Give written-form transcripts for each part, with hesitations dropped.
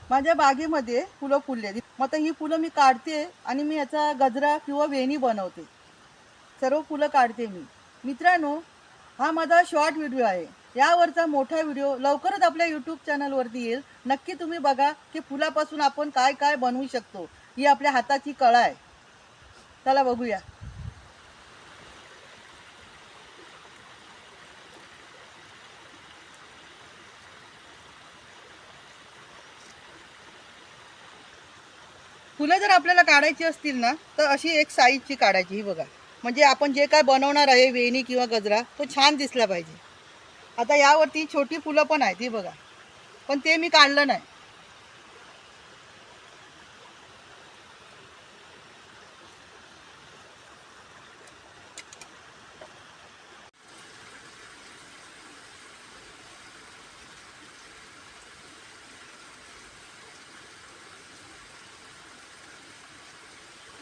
माझ्या बागेमध्ये फुलं फुलले. मग आता ही फुलं मी काढते आणि मी याचा गजरा किंवा वेणी बनवते. सर्व फुलं काढते मी. मित्रांनो, हा माझा शॉर्ट व्हिडिओ आहे. यावरचा मोठा व्हिडिओ लवकरच आपल्या यूट्यूब चॅनलवरती येईल. नक्की तुम्ही बघा की फुलापासून आपण काय काय बनवू शकतो. ही आपल्या हाताची कला आहे. चला बघूया. फुलं जर आपल्याला काढायची असतील ना, तर अशी एक साईजची काढायची. ही बघा, म्हणजे आपण जे काय बनवणार आहे वेणी किंवा गजरा, तो छान दिसला पाहिजे. आता यावरती छोटी फुलं पण आहेत, ही बघा, पण ते मी काढलं नाही.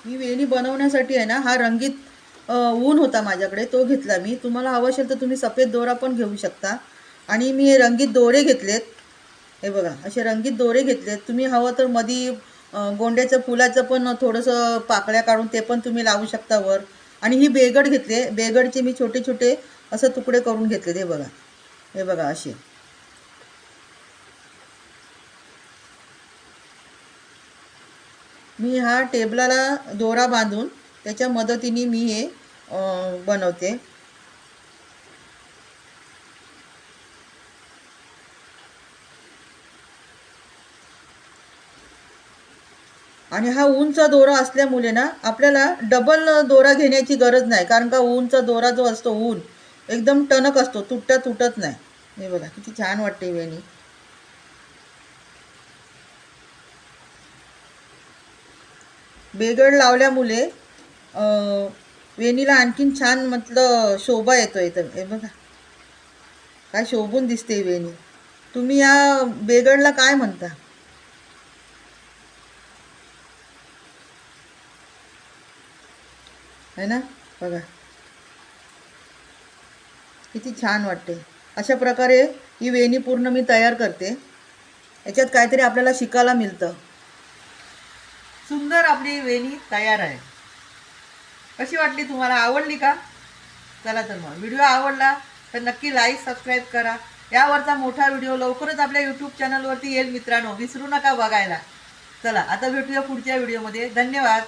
ही वेणी बनवण्यासाठी आहे ना, हा रंगीत ऊन होता माझ्याकडे, तो घेतला मी. तुम्हाला हवं असेल तर तुम्ही सफेद दोरा पण घेऊ शकता. आणि मी हे रंगीत दोरे घेतलेत. हे बघा, असे रंगीत दोरे घेतलेत. तुम्ही हवं तर मधी गोंड्याच्या फुलाचं पण थोडंसं पाकळ्या काढून ते पण तुम्ही लावू शकता वर. आणि ही बेगड घेतले. बेगडचे मी छोटे छोटे असं तुकडे करून घेतले. हे बघा, हे बघा असे. मी हा टेबलाला दोरा बांधून त्याच्या मदतीने मी हे बनवते. आणि हा ऊनचा दोरा असल्यामुळे ना आपल्याला डबल दोरा घेण्याची गरज नाही, कारण का ऊनचा दोरा जो असतो, ऊन एकदम टणक असतो, तुटत नाही. हे बघा किती छान वाटते वेणी. बेगड लावल्यामुळे वेणीला आणखीन छान म्हटलं शोभा येतो इथं. हे बघा काय शोभून दिसते वेणी. तुम्ही या बेगडला काय म्हणता? है ना, बघा किती छान वाटते. अशा प्रकारे ही वेणी पूर्ण मी तयार करते. याच्यात काहीतरी आपल्याला शिकायला मिळतं. सुंदर आपली वेणी तयार आहे. कशी वाटली तुम्हाला? आवडली का? चला तर मग व्हिडिओ आवडला तर नक्की लाईक सबस्क्राईब करा. यावरचा मोठा व्हिडिओ लवकरच आपल्या यूट्यूब चॅनलवरती येईल मित्रांनो, विसरू नका बघायला. चला आता भेटूया पुढच्या व्हिडिओमध्ये. धन्यवाद.